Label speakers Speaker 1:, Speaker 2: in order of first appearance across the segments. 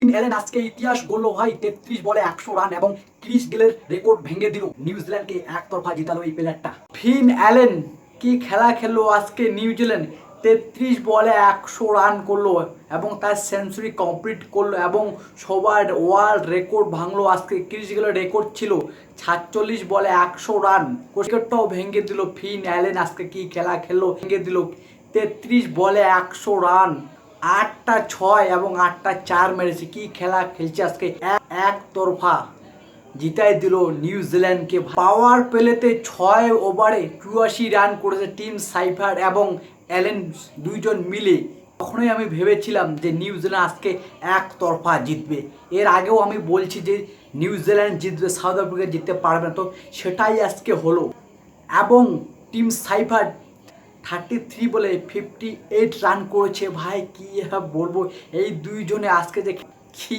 Speaker 1: এলেন আজকে ইতিহাস গড়ল ভাই 33 বলে 100 রান এবং ক্রিস গেলের রেকর্ড ভেঙে দিল। নিউজিল্যান্ডকে একতরফা জিতালো এই প্লেয়ারটা। ফিন অ্যালেন কি খেলা খেললো আজকে নিউজিল্যান্ড। 33 বলে 100 রান করলো এবং তার সেঞ্চুরি কমপ্লিট করলো এবং সবার ওয়ার্ল্ড রেকর্ড ভাঙলো। আজকে ক্রিস গেলের রেকর্ড ছিল 46 বলে 100 রান, রেকর্ডটাও ভেঙে দিল। ফিন অ্যালেন আজকে কি খেলা খেললো, ভেঙে দিল। 33 বলে 100 রান, 8টা 6 এবং 8টা 4 মেরেছে। কি খেলা খেলছে আজকে, একতরফা জিতাই দিল নিউজিল্যান্ডকে। পাওয়ার প্লেতে 6 ওভারে 84 রান করেছে টিম সাইফার এবং অ্যালেন দুইজন মিলে। তখনই আমি ভেবেছিলাম যে নিউজিল্যান্ড আজকে একতরফা জিতবে। এর আগেও আমি বলছি যে নিউজিল্যান্ড জিতবে, সাউথ আফ্রিকা জিততে পারবে না, তো সেটাই আজকে হলো। এবং টিম সাইফার 33 বলে 58 রান করেছে। ভাই কি বলবো, এই দুইজনে আজকে যে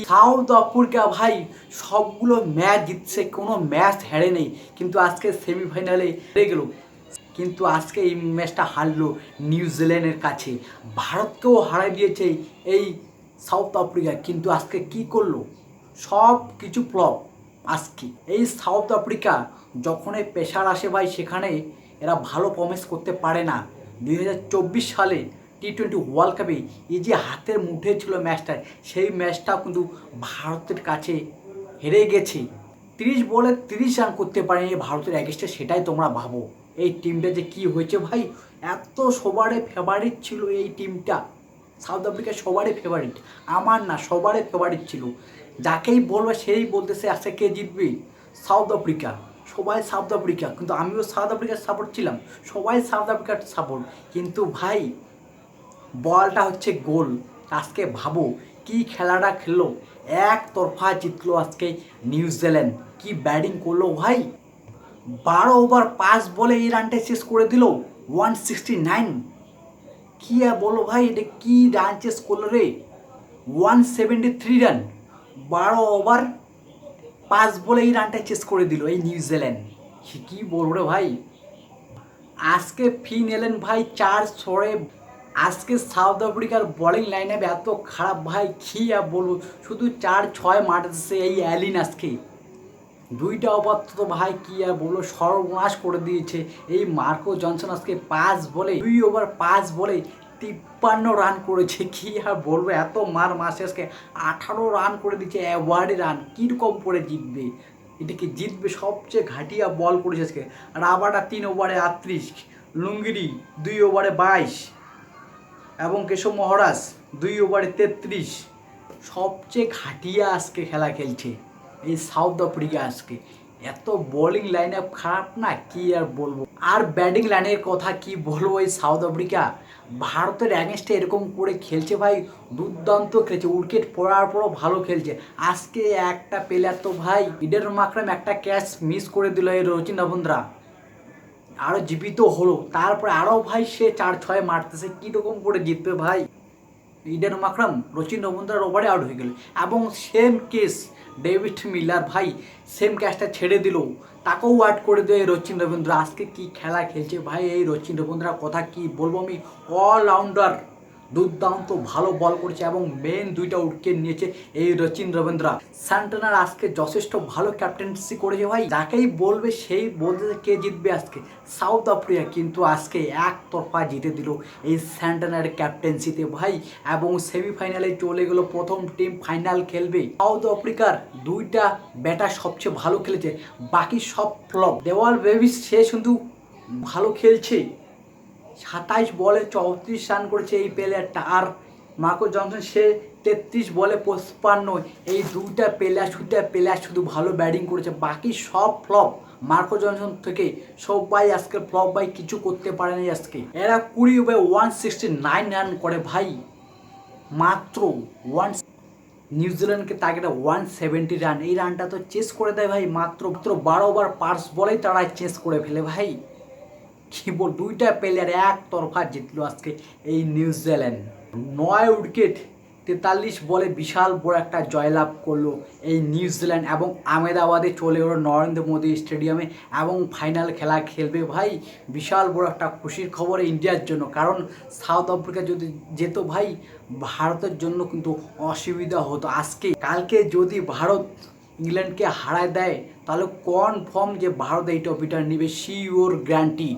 Speaker 1: সাউথ আফ্রিকা ভাই সবগুলো ম্যাচ জিতছে, কোনো ম্যাচ হেরে নেই, কিন্তু আজকে সেমিফাইনালে হেরে গেল। কিন্তু আজকে এই ম্যাচটা হারলো নিউজিল্যান্ডের কাছে। ভারতকেও হারাই দিয়েছে এই সাউথ আফ্রিকা, কিন্তু আজকে কি করলো, সব কিছু ফ্লপ। আজকে এই সাউথ আফ্রিকা যখনই প্রেশার আসে ভাই সেখানে এরা ভালো প্রমিস করতে পারে না। 2024 সালে টি-20 ওয়ার্ল্ড কাপে এই যে হাতের মুঠে ছিল ম্যাচটা, সেই ম্যাচটাও কিন্তু ভারতের কাছে হেরে গেছে। 30 বলে 30 রান করতে পারেনি ভারতের এগেস্টে, সেটাই তোমরা ভাবো এই টিমটা যে কি হয়েছে ভাই। এত সবারই ফেভারিট ছিল এই টিমটা, সাউথ আফ্রিকা সবারই ফেভারিট, আমার না সবারই ফেভারিট ছিল। যাকেই বলবে সেই বলতেছে আজকে কে জিতবে, সাউথ আফ্রিকা। সবাই সাউথ আফ্রিকা, কিন্তু আমিও সাউথ আফ্রিকার সাপোর্ট ছিলাম, সবাই সাউথ আফ্রিকার সাপোর্ট। কিন্তু ভাই বলটা হচ্ছে গোল। আজকে ভাবো কি খেলাটা খেললো, একতরফা জিতলো আজকে নিউজিল্যান্ড। কি ব্যাটিং করলো ভাই, 12 ওভার 5 বলে এই রানটা শেষ করে দিল 169। কি আর বলো ভাই, এটা কি রান চেস করলো রে, 173 রান, 12 ওভার 5 বলে এই রানটা চেস করে দিল এই নিউজিল্যান্ড। কি বলবো রে ভাই। আজকে ফিন এলেন ভাই 4 ছড়ে। আজকে সাউথ আফ্রিকার বোলিং লাইন আপ এত খারাপ ভাই, কি আর বলবো, শুধু 4-6 মারতেছে এই অ্যালিন। আজকে দুইটা ওভার তো ভাই কি আর বলবো সর্বনাশ করে দিয়েছে এই মার্কো জনসন। আজকে 5 বলে 2 ওভার 5 বলে 53 রান করেছে। কি আর বলবো, এত মার মাসে আজকে 18 রান করে দিচ্ছে, অ্যাওয়ার্ডে রান কীরকম করে জিতবে, এটা কি জিতবে, সবচেয়ে ঘাটিয়া বল করেছে আজকে। রাবাডা 3 ওভারে 38, লুঙ্গিরি 2 ওভারে 22 এবং কেশব মহারাজ 2 ওভারে 33। সবচেয়ে ঘাটিয়া আজকে খেলা খেলছে এই সাউথ আফ্রিকা। আজকে এত বোলিং লাইন আপ খারাপ না, কি আর বলবো। আর ব্যাটিং লাইনের কথা কি বলবো, এই সাউথ আফ্রিকা ভারতের অ্যাগেনস্টে এরকম করে খেলছে ভাই, দুর্দান্ত খেলছে, উইকেট পড়ার পরও ভালো খেলছে। আজকে একটা প্লেয়ার তো ভাই ইডেন মাকরাম একটা ক্যাচ মিস করে দিল এই রচিন রবীন্দ্রা, আরও জীবিত হলো, তারপরে আরও ভাই সে 4-6 মারতেছে, কীরকম করে জিতবে ভাই। ইডেন মাকরাম রচিন রবীন্দ্রার ওভারে আউট হয়ে গেল এবং সেম কেস ডেভিড মিলার ভাই সেম ক্যাচটা ছেড়ে দিল, তাকেও আউট করে দেয় রচিন রবীন্দ্র। আজকে কি খেলা খেলছে ভাই এই রচিন রবীন্দ্রার কথা কি বলবো আমি, অলরাউন্ডার, দুর্দান্ত ভালো বল করেছে এবং মেন 2টা উইকেট নিয়েছে এই রচিন রবীন্দ্রা। স্যান্টনার আজকে যথেষ্ট ভালো ক্যাপ্টেন্সি করেছে ভাই, যাকেই বলবে সেই বলতে কে জিতবে আজকে, সাউথ আফ্রিকা। কিন্তু আজকে একতরফা জিতে দিল এই স্যান্টনার ক্যাপ্টেন্সিতে ভাই এবং সেমিফাইনালে চলে গেল। প্রথম টিম ফাইনাল খেলবে। সাউথ আফ্রিকার 2টা ব্যাটার সবচেয়ে ভালো খেলেছে, বাকি সব ফ্লপ। দেওয়াল বেবিস সে শুধু ভালো খেলছে, 27 বলে 34 রান করেছে এই প্লেয়ারটা। আর মার্কো জনসন সে 33 বলে 55। এই 2টা প্লেয়ার শুধু ভালো ব্যাটিং করেছে, বাকি সব ফ্লপ। মার্কো জনসন থেকে সবাই আজকে ফ্লপ ভাই, কিছু করতে পারেনি আজকে। এরা 20 ওভারে 169 রান করে ভাই, মাত্র নিউজিল্যান্ডকে টার্গেটে 170 রান। এই রানটা তো চেস করে দেয় ভাই, মাত্র 12 ওভার 5 বলেই তারা চেস করে ফেলে ভাই। কি বল, 2টা প্লেয়ার একতরফা জিতলো আজকে এই নিউজিল্যান্ড। 9 উইকেট 43 বলে বিশাল বড় একটা জয়লাভ করলো এই নিউজিল্যান্ড এবং আহমেদাবাদে চলে গেলো নরেন্দ্র মোদী স্টেডিয়ামে এবং ফাইনাল খেলা খেলবে। ভাই বিশাল বড় একটা খুশির খবর ইন্ডিয়ার জন্য, কারণ সাউথ আফ্রিকা যদি যেত ভাই ভারতের জন্য কিন্তু অসুবিধা হতো। কালকে যদি ভারত ইংল্যান্ডকে হারায় দেয় তাহলে কনফার্ম যে ভারত এই ট্রফিটা নেবে, শিওর গ্যারান্টি।